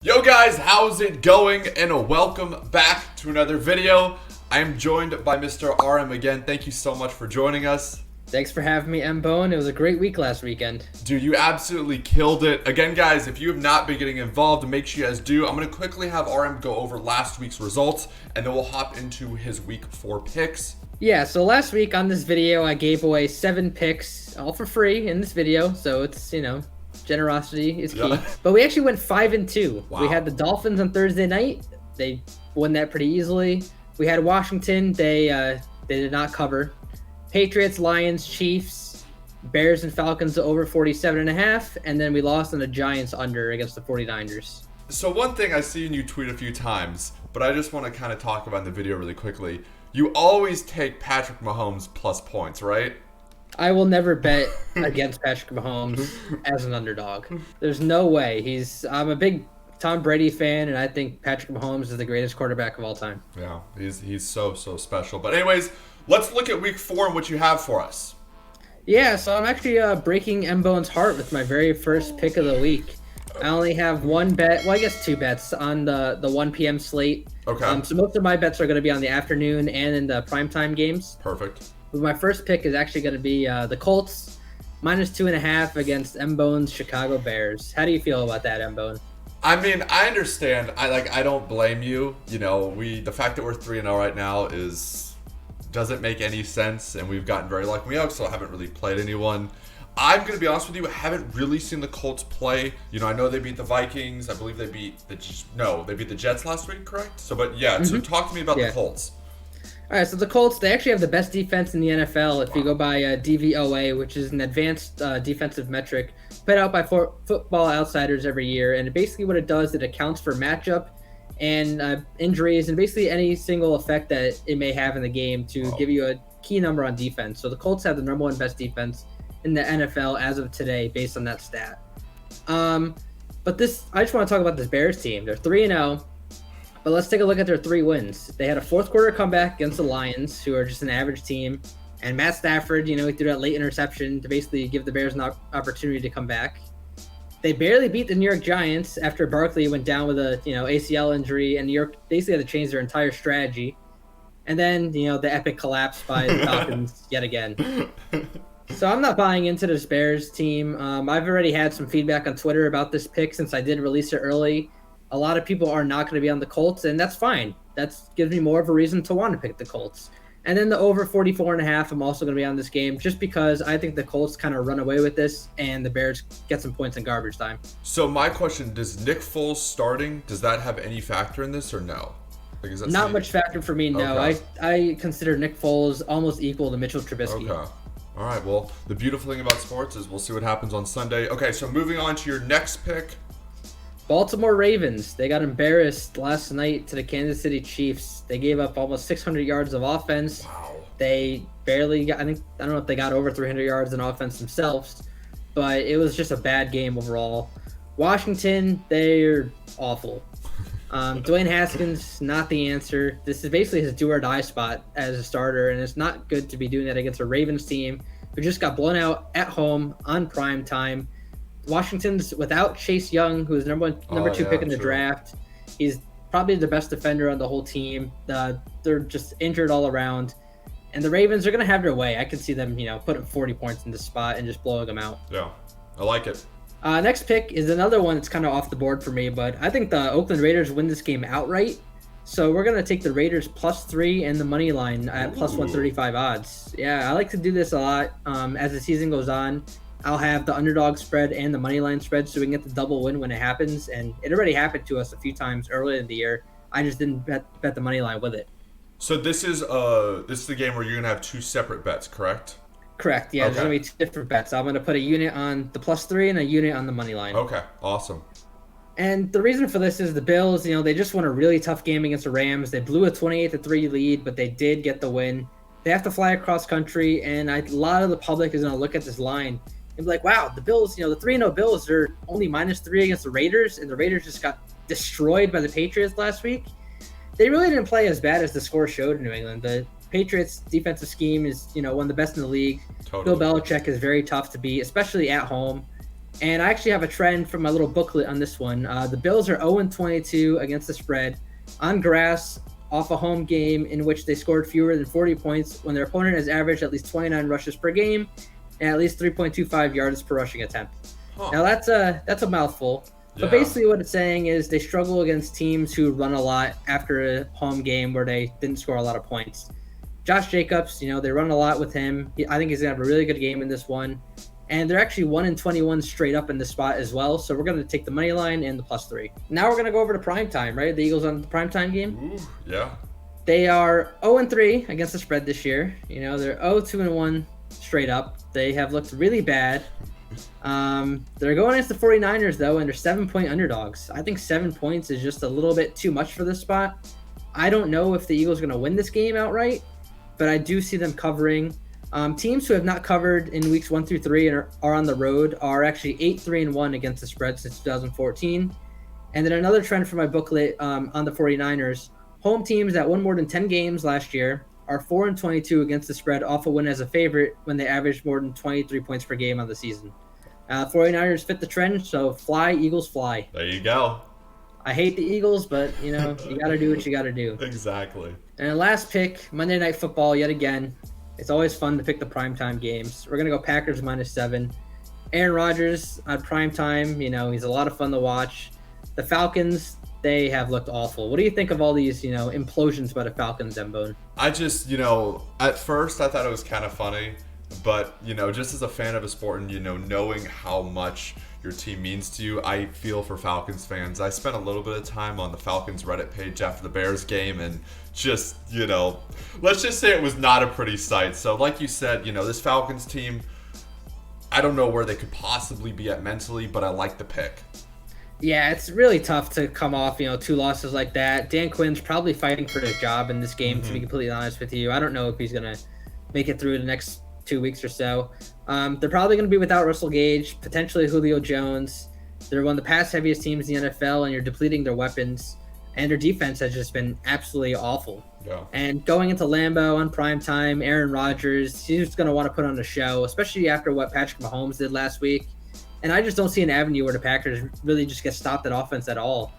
Yo guys, how's it going? And welcome back to another video. I am joined by Mr. RM again. Thank you so much for joining us. Thanks for having me, M-Bone. It was a great week last weekend. Dude, you absolutely killed it. Again, guys, if you have not been getting involved, make sure you guys do. I'm going to quickly have RM go over last week's results, and then we'll hop into his week 4 picks. Yeah, so last week on this video, I gave away 7 picks, all for free in this video. So it's, generosity is key. Yeah. But we actually went 5-2. Wow. We had the Dolphins on Thursday night. They won that pretty easily. We had Washington. They did not cover. Patriots, Lions, Chiefs, Bears, and Falcons over 47.5. And then we lost on the Giants under against the 49ers. So one thing I've seen you tweet a few times, but I just want to kind of talk about in the video really quickly. You always take Patrick Mahomes plus points, right? I will never bet against Patrick Mahomes as an underdog. There's no way. I'm a big Tom Brady fan, and I think Patrick Mahomes is the greatest quarterback of all time. Yeah, he's so special. But anyways, let's look at week 4 and what you have for us. Yeah, so I'm actually breaking M-Bone's heart with my very first pick of the week. I only have one bet, well, I guess 2 bets on the 1 p.m. slate. Okay. So most of my bets are going to be on the afternoon and in the primetime games. Perfect. But my first pick is actually going to be the Colts, -2.5 against M-Bone's Chicago Bears. How do you feel about that, M-Bone? I mean, I understand. I don't blame you. The fact that we're 3-0 right now doesn't make any sense, and we've gotten very lucky. We also haven't really played anyone. I'm going to be honest with you, I haven't really seen the Colts play. I know they beat the Vikings. I believe they beat the Jets last week, correct? So talk to me about the Colts. All right, so the Colts, they actually have the best defense in the NFL if you go by DVOA, which is an advanced defensive metric put out by Football Outsiders every year. And basically what it does, it accounts for matchup and injuries and basically any single effect that it may have in the game to give you a key number on defense. So the Colts have the number 1 best defense in the NFL as of today based on that stat. I just want to talk about this Bears team. They're 3-0. But let's take a look at their 3 wins. They had a fourth quarter comeback against the Lions, who are just an average team. And Matt Stafford, he threw that late interception to basically give the Bears an opportunity to come back. They barely beat the New York Giants after Barkley went down with a ACL injury, and New York basically had to change their entire strategy. And then, the epic collapse by the Falcons yet again. So I'm not buying into this Bears team. I've already had some feedback on Twitter about this pick since I did release it early. A lot of people are not going to be on the Colts, and that's fine. That gives me more of a reason to want to pick the Colts. And then the over 44.5, I'm also going to be on this game just because I think the Colts kind of run away with this, and the Bears get some points in garbage time. So my question, does Nick Foles starting, does that have any factor in this or no? Not much factor for me, no. Okay. I consider Nick Foles almost equal to Mitchell Trubisky. Okay. All right, well, the beautiful thing about sports is we'll see what happens on Sunday. Okay, so moving on to your next pick. Baltimore Ravens, they got embarrassed last night to the Kansas City Chiefs. They gave up almost 600 yards of offense. Wow. They barely got, I don't know if they got over 300 yards in offense themselves, but it was just a bad game overall. Washington, they're awful. Dwayne Haskins, not the answer. This is basically his do or die spot as a starter, and it's not good to be doing that against a Ravens team who just got blown out at home on prime time. Washington's without Chase Young, who is number 2 pick in the draft. He's probably the best defender on the whole team. They're just injured all around. And the Ravens are going to have their way. I could see them, putting 40 points in this spot and just blowing them out. Yeah, I like it. Next pick is another one that's kind of off the board for me, but I think the Oakland Raiders win this game outright. So we're going to take the Raiders +3 and the money line at +135 odds. Yeah, I like to do this a lot as the season goes on. I'll have the underdog spread and the money line spread so we can get the double win when it happens. And it already happened to us a few times earlier in the year. I just didn't bet the money line with it. So this is the game where you're going to have 2 separate bets, correct? Correct, yeah. Okay. There's going to be 2 different bets. I'm going to put a unit on the +3 and a unit on the money line. Okay, awesome. And the reason for this is the Bills, they just won a really tough game against the Rams. They blew a 28-3 lead, but they did get the win. They have to fly across country, and a lot of the public is going to look at this line and be like, wow, the Bills, the 3-0 Bills are only -3 against the Raiders, and the Raiders just got destroyed by the Patriots last week. They really didn't play as bad as the score showed in New England. The Patriots' defensive scheme is, one of the best in the league. Totally. Bill Belichick is very tough to beat, especially at home. And I actually have a trend from my little booklet on this one. The Bills are 0-22 against the spread on grass off a home game in which they scored fewer than 40 points when their opponent has averaged at least 29 rushes per game and at least 3.25 yards per rushing attempt. Huh. Now that's a mouthful. Yeah. But basically what it's saying is they struggle against teams who run a lot after a home game where they didn't score a lot of points. Josh Jacobs, they run a lot with him. I think he's going to have a really good game in this one. And they're actually 1-21 straight up in this spot as well. So we're going to take the money line and the +3. Now we're going to go over to primetime, right? The Eagles on the primetime game. Ooh, yeah. They are 0-3 against the spread this year. They're 0-2-1 straight up. They have looked really bad. They're going against the 49ers, though, and they're 7-point underdogs. I think 7 points is just a little bit too much for this spot. I don't know if the Eagles are going to win this game outright, but I do see them covering. Teams who have not covered in weeks 1 through 3 and are on the road are actually 8-3-1 against the spread since 2014. And then another trend for my booklet on the 49ers, home teams that won more than 10 games last year are 4-22 against the spread off a win as a favorite when they averaged more than 23 points per game on the season. 49ers fit the trend, so fly, Eagles fly. There you go. I hate the Eagles, but, you got to do what you got to do. Exactly. And last pick, Monday Night Football yet again. It's always fun to pick the primetime games. We're going to go Packers -7. Aaron Rodgers on primetime, he's a lot of fun to watch. The Falcons, they have looked awful. What do you think of all these, implosions by the Falcons, Zembone? I just, at first I thought it was kind of funny, but, just as a fan of a sport and, knowing how much your team means to you, I feel for Falcons fans. I spent a little bit of time on the Falcons Reddit page after the Bears game and just, let's just say it was not a pretty sight. So like you said, this Falcons team, I don't know where they could possibly be at mentally, but I like the pick. Yeah, it's really tough to come off, 2 losses like that. Dan Quinn's probably fighting for his job in this game, to be completely honest with you. I don't know if he's going to make it through the next 2 weeks or so. They're probably going to be without Russell Gage, potentially Julio Jones. They're one of the pass-heaviest teams in the NFL, and you're depleting their weapons. And their defense has just been absolutely awful. Yeah. And going into Lambeau on primetime, Aaron Rodgers, he's going to want to put on a show, especially after what Patrick Mahomes did last week. And I just don't see an avenue where the Packers really just get stopped at offense at all.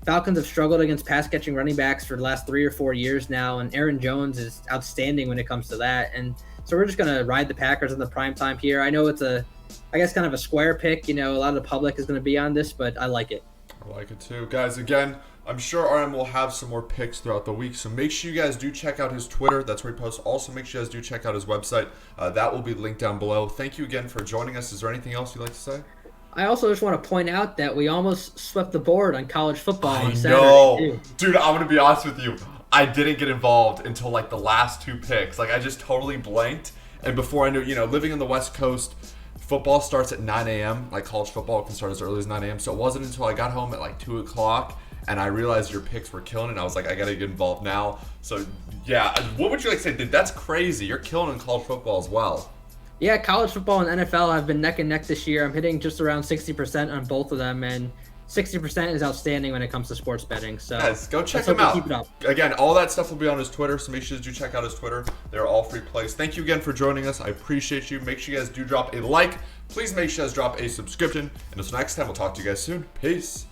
Falcons have struggled against pass-catching running backs for the last 3 or 4 years now, and Aaron Jones is outstanding when it comes to that. And so we're just going to ride the Packers on the primetime here. I know it's kind of a square pick. A lot of the public is going to be on this, but I like it. I like it too. Guys, again, I'm sure RM will have some more picks throughout the week, so make sure you guys do check out his Twitter. That's where he posts. Also, make sure you guys do check out his website. That will be linked down below. Thank you again for joining us. Is there anything else you'd like to say? I also just want to point out that we almost swept the board on college football on Saturday. No, dude, I'm going to be honest with you. I didn't get involved until the last 2 picks. I just totally blanked. And before I knew, living in the West Coast, football starts at 9 a.m. College football can start as early as 9 a.m. So it wasn't until I got home at 2 o'clock and I realized your picks were killing it. And I was like, I got to get involved now. So, yeah, what would you like to say? Dude, that's crazy. You're killing in college football as well. Yeah, college football and NFL have been neck and neck this year. I'm hitting just around 60% on both of them, and 60% is outstanding when it comes to sports betting. So guys, go check him out. Keep it up. Again, all that stuff will be on his Twitter, so make sure you do check out his Twitter. They're all free plays. Thank you again for joining us. I appreciate you. Make sure you guys do drop a like. Please make sure you guys drop a subscription. And until next time, we'll talk to you guys soon. Peace.